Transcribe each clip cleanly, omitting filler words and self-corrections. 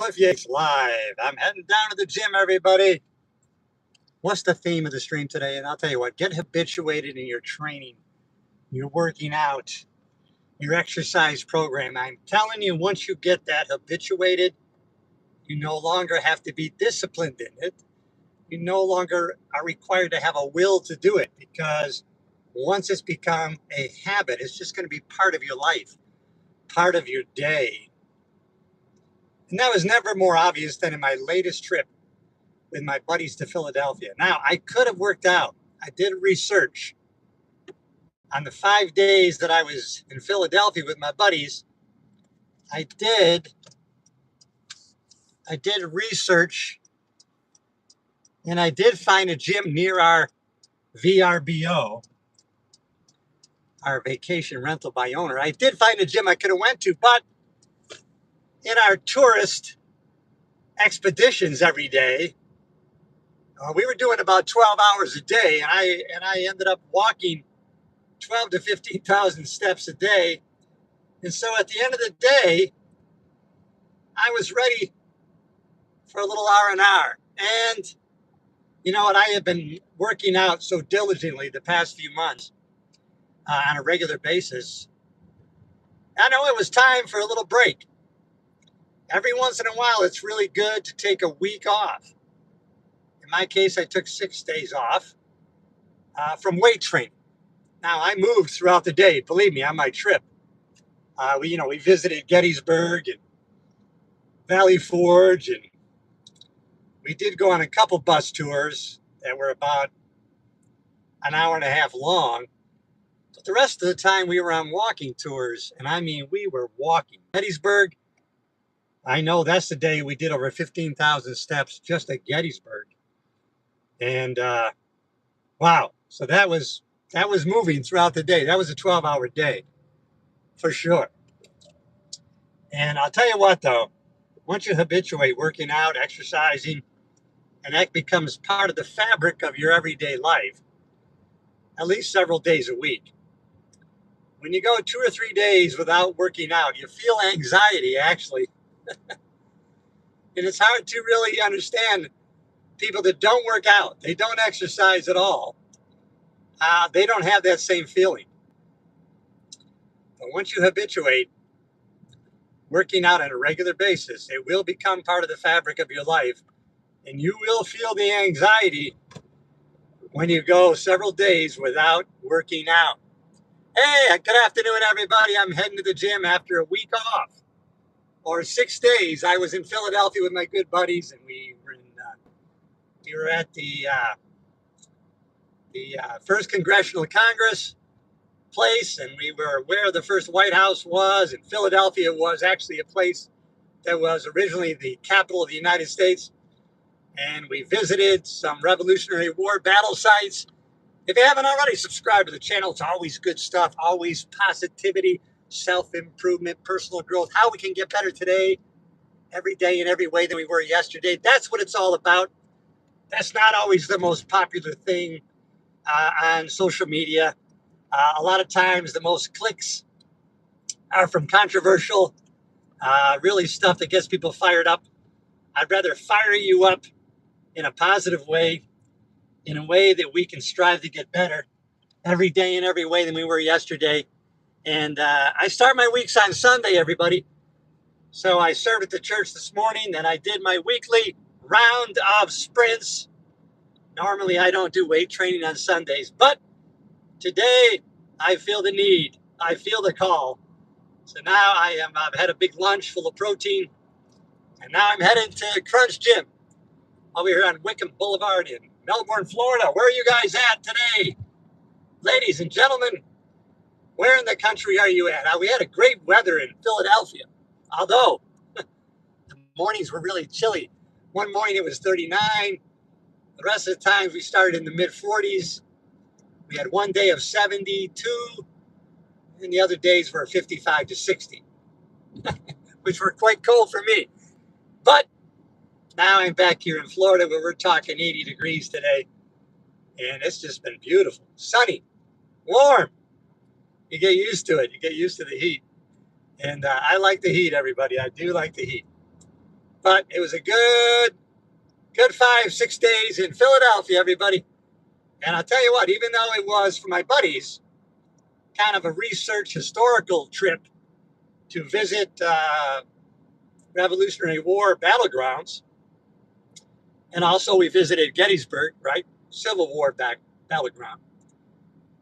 Cliff Yates live. I'm heading down to the gym, everybody. What's the theme of the stream today? And I'll tell you what, get habituated in your training, your working out, your exercise program. I'm telling you, once you get that habituated, you no longer have to be disciplined in it. You no longer are required to have a will to do it, because once it's become a habit, it's just going to be part of your life, part of your day. And that was never more obvious than in my latest trip with my buddies to Philadelphia. Now, I could have worked out. I did research on the 5 days that I was in Philadelphia with my buddies. I did research, and I did find a gym near our VRBO, our vacation rental by owner. I did find a gym I could have went to, but in our tourist expeditions every day, we were doing about 12 hours a day, and I ended up walking 12 to 15,000 steps a day. And so at the end of the day, I was ready for a little R&R. And you know what? I have been working out so diligently the past few months on a regular basis. I know it was time for a little break. Every once in a while, it's really good to take a week off. In my case, I took 6 days off from weight training. Now, I moved throughout the day, believe me, on my trip. We visited Gettysburg and Valley Forge, and we did go on a couple bus tours that were about an hour and a half long. But the rest of the time we were on walking tours, and I mean, we were walking. Gettysburg, I know that's the day we did over 15,000 steps just at Gettysburg. And wow, so that was moving throughout the day. That was a 12-hour day for sure. And I'll tell you what, though, once you habituate working out, exercising, and that becomes part of the fabric of your everyday life, at least several days a week. When you go 2 or 3 days without working out, you feel anxiety, actually. And it's hard to really understand people that don't work out. They don't exercise at all. They don't have that same feeling. But once you habituate working out on a regular basis, it will become part of the fabric of your life. And you will feel the anxiety when you go several days without working out. Hey, good afternoon, everybody. I'm heading to the gym after a week off. Or 6 days. I was in Philadelphia with my good buddies, and we were at the First Congressional Congress place, and we were where the first White House was. And Philadelphia was actually a place that was originally the capital of the United States. And we visited some Revolutionary War battle sites. If you haven't already, subscribe to the channel. It's always good stuff, always positivity, self-improvement, personal growth, how we can get better today, every day in every way than we were yesterday. That's what it's all about. That's not always the most popular thing on social media. A lot of times the most clicks are from controversial, really stuff that gets people fired up. I'd rather fire you up in a positive way, in a way that we can strive to get better every day in every way than we were yesterday. And I start my weeks on Sunday, everybody. So I served at the church this morning, and I did my weekly round of sprints. Normally, I don't do weight training on Sundays, but today I feel the need. I feel the call. So now I've had a big lunch full of protein, and now I'm heading to Crunch Gym over here on Wickham Boulevard in Melbourne, Florida. Where are you guys at today? Ladies and gentlemen, where in the country are you at? We had a great weather in Philadelphia, although the mornings were really chilly. One morning it was 39. The rest of the times we started in the mid-40s. We had one day of 72, and the other days were 55 to 60, which were quite cold for me. But now I'm back here in Florida where we're talking 80 degrees today, and it's just been beautiful. Sunny, warm. You get used to it. You get used to the heat. And I like the heat, everybody. I do like the heat. But it was a good 5, 6 days in Philadelphia, everybody. And I'll tell you what, even though it was for my buddies, kind of a research historical trip to visit Revolutionary War battlegrounds, and also we visited Gettysburg, right? Civil War battleground,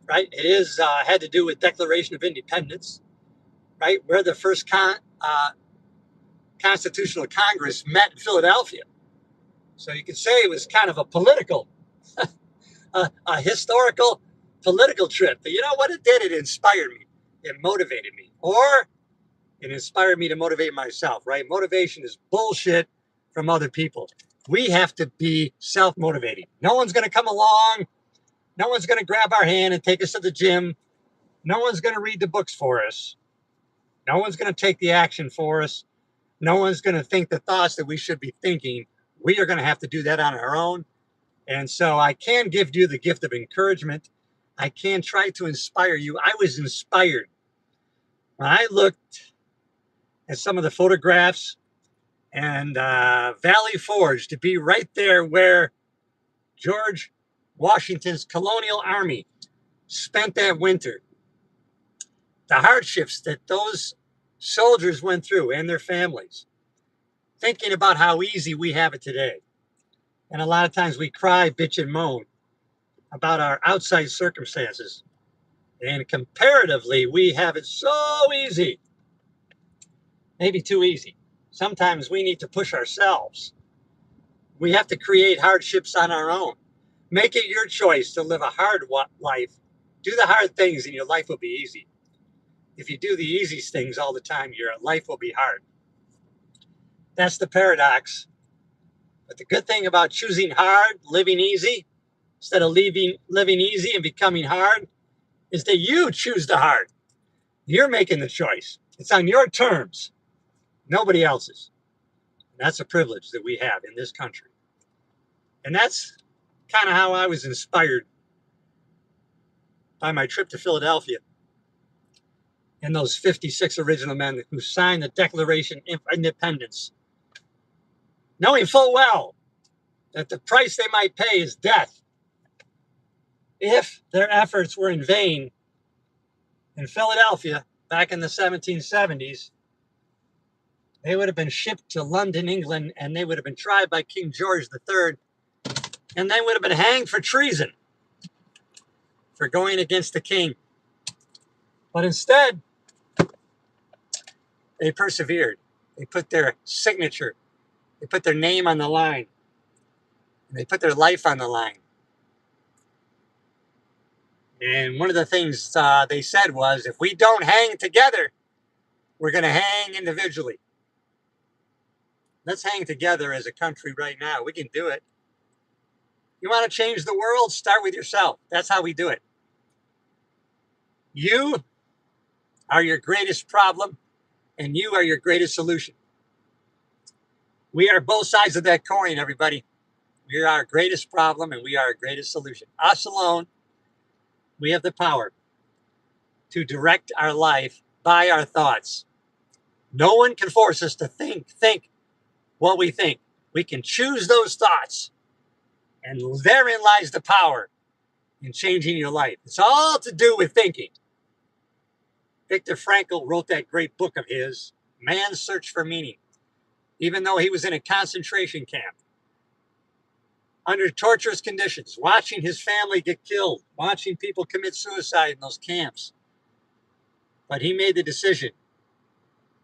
right? It is had to do with Declaration of Independence, right? Where the first Constitutional Congress met in Philadelphia. So you could say it was kind of a political, a historical political trip. But you know what it did? It inspired me. It motivated me. Or it inspired me to motivate myself, right? Motivation is bullshit from other people. We have to be self-motivating. No one's going to come along. No one's going to grab our hand and take us to the gym. No one's going to read the books for us. No one's going to take the action for us. No one's going to think the thoughts that we should be thinking. We are going to have to do that on our own. And so I can give you the gift of encouragement. I can try to inspire you. I was inspired when I looked at some of the photographs and Valley Forge to be right there where George Washington's colonial army spent that winter. The hardships that those soldiers went through and their families, thinking about how easy we have it today. And a lot of times we cry, bitch, and moan about our outside circumstances. And comparatively, we have it so easy. Maybe too easy. Sometimes we need to push ourselves. We have to create hardships on our own. Make it your choice to live a hard life. Do the hard things and your life will be easy. If you do the easy things all the time, your life will be hard. That's the paradox. But the good thing about choosing hard, living easy, instead of living easy and becoming hard, is that you choose the hard. You're making the choice. It's on your terms, nobody else's. And that's a privilege that we have in this country. And that's kind of how I was inspired by my trip to Philadelphia and those 56 original men who signed the Declaration of Independence, knowing full well that the price they might pay is death if their efforts were in vain. In Philadelphia, back in the 1770s, they would have been shipped to London, England, and they would have been tried by King George III, and they would have been hanged for treason for going against the king. But instead, they persevered. They put their signature, they put their name on the line, and they put their life on the line. And one of the things they said was, if we don't hang together, we're going to hang individually. Let's hang together as a country right now. We can do it. You want to change the world? Start with yourself. That's how we do it. You are your greatest problem, and you are your greatest solution. We are both sides of that coin, everybody. We are our greatest problem, and we are our greatest solution. Us alone, we have the power to direct our life by our thoughts. No one can force us to think what we think. We can choose those thoughts, and therein lies the power in changing your life. It's all to do with thinking. Viktor Frankl wrote that great book of his, Man's Search for Meaning. Even though he was in a concentration camp, under torturous conditions, watching his family get killed, watching people commit suicide in those camps. But he made the decision,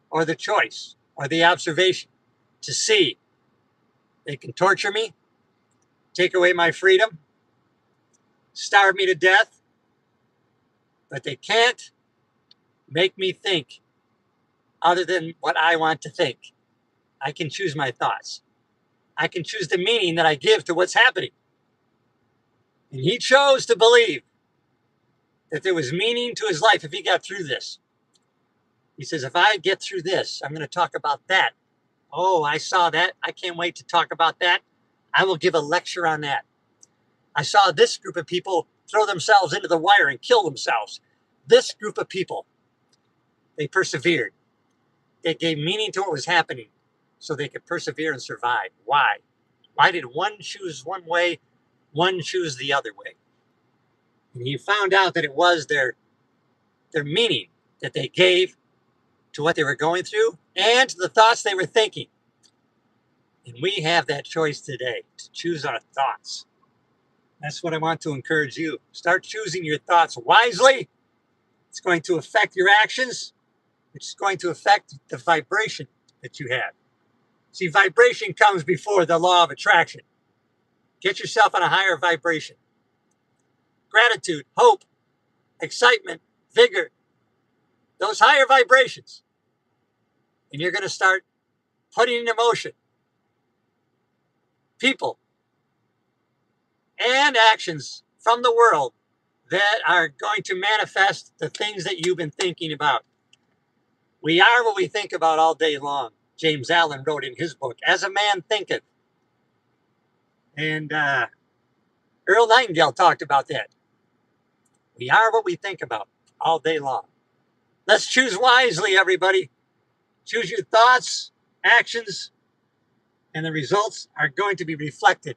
or the choice, or the observation to see they can torture me, take away my freedom, starve me to death, but they can't make me think other than what I want to think. I can choose my thoughts. I can choose the meaning that I give to what's happening. And he chose to believe that there was meaning to his life if he got through this. He says, if I get through this, I'm going to talk about that. Oh, I saw that. I can't wait to talk about that. I will give a lecture on that. I saw this group of people throw themselves into the wire and kill themselves. This group of people, they persevered. They gave meaning to what was happening. so they could persevere and survive. Why? Why did one choose one way, one choose the other way? And he found out that it was their meaning that they gave to what they were going through and to the thoughts they were thinking. And we have that choice today to choose our thoughts. That's what I want to encourage you. Start choosing your thoughts wisely. It's going to affect your actions. It's going to affect the vibration that you have. See, vibration comes before the law of attraction. Get yourself on a higher vibration. Gratitude, hope, excitement, vigor, those higher vibrations. And you're going to start putting in motion people and actions from the world that are going to manifest the things that you've been thinking about. We are what we think about all day long. James Allen wrote in his book, As a Man Thinketh. And Earl Nightingale talked about that. We are what we think about all day long. Let's choose wisely, everybody. Choose your thoughts, actions, and the results are going to be reflected.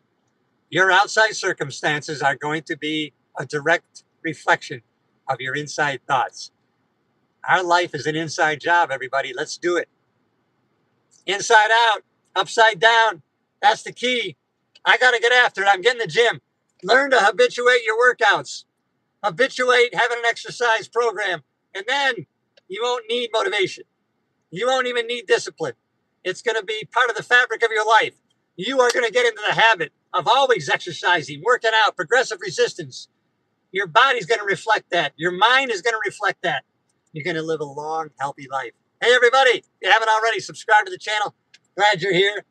Your outside circumstances are going to be a direct reflection of your inside thoughts. Our life is an inside job, everybody. Let's do it. Inside out, upside down. That's the key. I got to get after it. I'm getting the gym. Learn to habituate your workouts. Habituate having an exercise program. And then you won't need motivation. You won't even need discipline. It's going to be part of the fabric of your life. You are going to get into the habit of always exercising, working out, progressive resistance. Your body's going to reflect that. Your mind is going to reflect that. You're going to live a long, healthy life. Hey, everybody, if you haven't already, subscribe to the channel. Glad you're here.